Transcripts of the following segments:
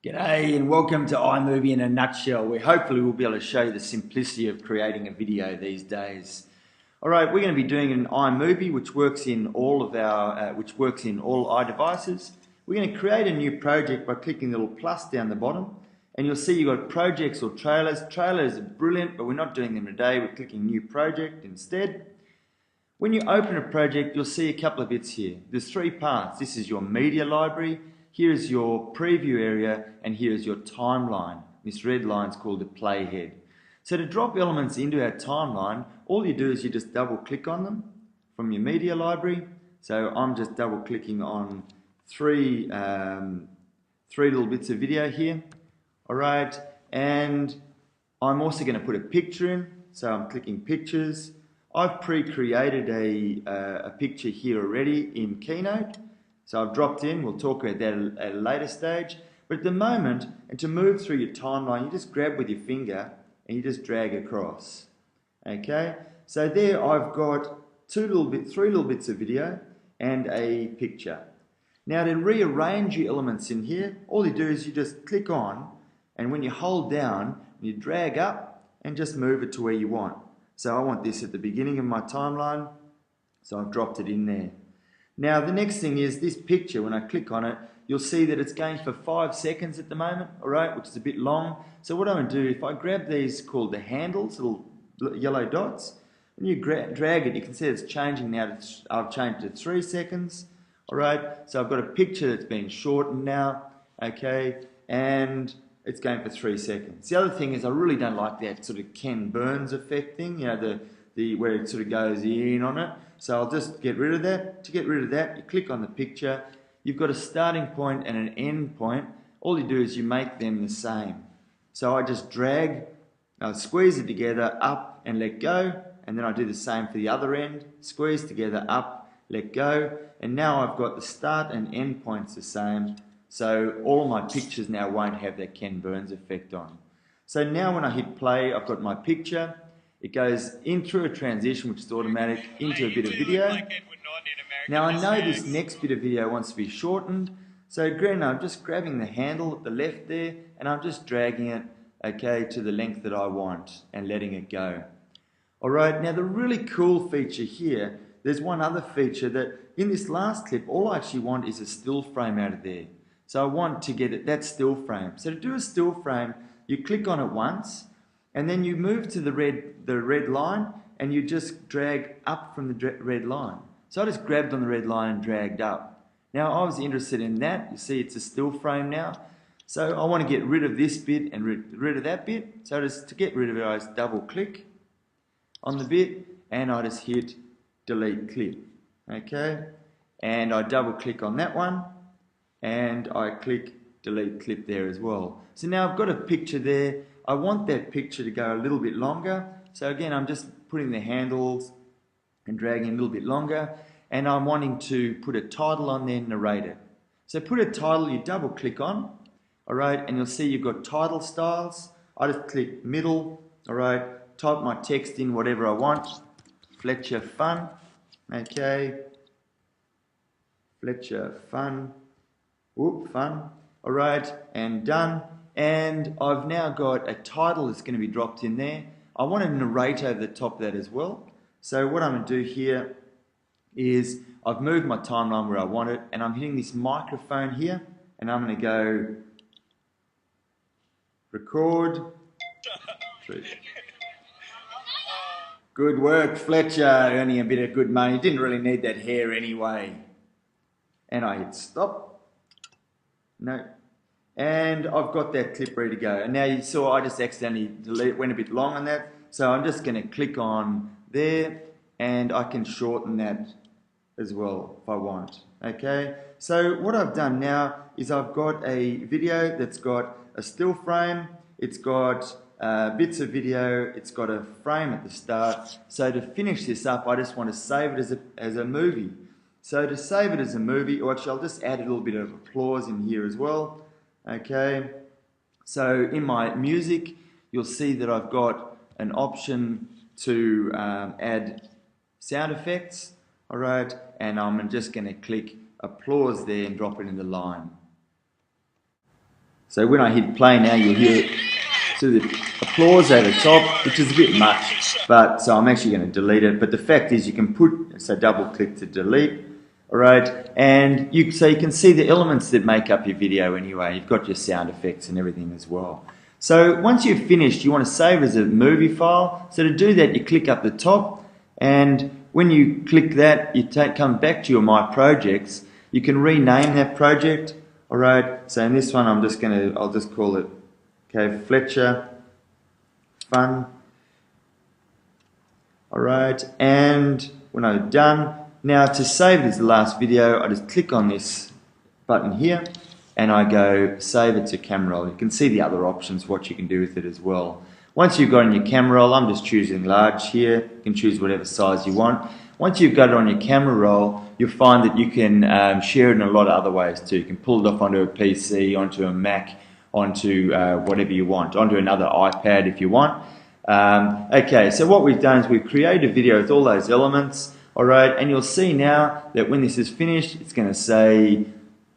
G'day and welcome to iMovie in a nutshell, where hopefully we'll be able to show you the simplicity of creating a video these days. Alright, we're going to be doing an iMovie which works in all iDevices. We're going to create a new project by clicking the little plus down the bottom, and you'll see you've got projects or trailers. Trailers are brilliant, but we're not doing them today. We're clicking new project instead. When you open a project, you'll see a couple of bits here. There's three parts. This is your media library. Here is your preview area, and here is your timeline. This red line is called the playhead. So to drop elements into our timeline, all you do is you just double click on them from your media library. So I'm just double clicking on three little bits of video here. Alright, and I'm also going to put a picture in. So I'm clicking pictures. I've pre-created a picture here already in Keynote. So I've dropped in, we'll talk about that at a later stage. But at the moment, and to move through your timeline, you just grab with your finger and you just drag across. Okay, so there I've got three little bits of video and a picture. Now to rearrange your elements in here, all you do is you just click on, and when you hold down, you drag up and just move it to where you want. So I want this at the beginning of my timeline, so I've dropped it in there. Now the next thing is this picture. When I click on it, you'll see that it's going for 5 seconds at the moment, alright, which is a bit long. So what I'm going to do, if I grab these called the handles, little yellow dots, when you drag it, you can see it's changing now. I've changed it to 3 seconds, alright. So I've got a picture that's been shortened now, okay, and it's going for 3 seconds. The other thing is I really don't like that sort of Ken Burns effect thing, you know, the where it sort of goes in on it. So I'll just get rid of that. To get rid of that, you click on the picture. You've got a starting point and an end point. All you do is you make them the same. So I just drag, I'll squeeze it together, up and let go. And then I do the same for the other end. Squeeze together, up, let go. And now I've got the start and end points the same. So all my pictures now won't have that Ken Burns effect on. So now when I hit play, I've got my picture. It goes in through a transition, which is automatic, into a bit of video. Now I know this next bit of video wants to be shortened, so again I'm just grabbing the handle at the left there and I'm just dragging it, okay, to the length that I want and letting it go. Alright, now the really cool feature here, there's one other feature that in this last clip, all I actually want is a still frame out of there. So I want to get that still frame. So to do a still frame, you click on it once, and then you move to the red line and you just drag up from the red line. So I just grabbed on the red line and dragged up. Now I was interested in that. You see it's a still frame now. So I want to get rid of this bit and rid of that bit. So just to get rid of it, I just double click on the bit and I just hit delete clip. Okay, and I double click on that one and I click delete clip there as well. So now I've got a picture there. I want that picture to go a little bit longer. So again, I'm just putting the handles and dragging a little bit longer. And I'm wanting to put a title on there, narrator. So put a title, you double click on, all right, and you'll see you've got title styles. I just click middle, all right, type my text in whatever I want. Fletcher Fun, okay. Fletcher Fun, whoop, fun, all right, and done. And I've now got a title that's going to be dropped in there. I want a narrator over the top of that as well. So what I'm going to do here is I've moved my timeline where I want it, and I'm hitting this microphone here, and I'm going to go record. Good work, Fletcher, earning a bit of good money. Didn't really need that hair anyway. And I hit stop. No. And I've got that clip ready to go. And now you saw I just accidentally went a bit long on that. So I'm just going to click on there and I can shorten that as well if I want. Okay, so what I've done now is I've got a video that's got a still frame, it's got bits of video, it's got a frame at the start. So to finish this up, I just want to save it as a movie. So to save it as a movie, or actually I'll just add a little bit of applause in here as well. Okay, so in my music, you'll see that I've got an option to add sound effects, all right, and I'm just going to click applause there and drop it in the line. So when I hit play now, you'll hear the applause over the top, which is a bit much, but so I'm actually going to delete it. But the fact is, you can put, so double click to delete, all right, and so you can see the elements that make up your video anyway. You've got your sound effects and everything as well. So once you've finished, you want to save as a movie file. So to do that, you click up the top, and when you click that, you come back to your My Projects. You can rename that project, all right. So in this one, I'll just call it, okay, Fletcher Fun. Alright, and when I'm done, now to save this last video, I just click on this button here and I go save it to camera roll. You can see the other options, what you can do with it as well. Once you've got it on your camera roll, I'm just choosing large here. You can choose whatever size you want. Once you've got it on your camera roll, you'll find that you can share it in a lot of other ways too. You can pull it off onto a PC, onto a Mac, onto whatever you want, onto another iPad if you want. Okay, so what we've done is we've created a video with all those elements, alright, and you'll see now that when this is finished, it's going to say,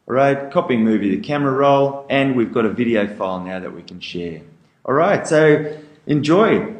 alright, copying movie to camera roll, and we've got a video file now that we can share. Alright, so enjoy.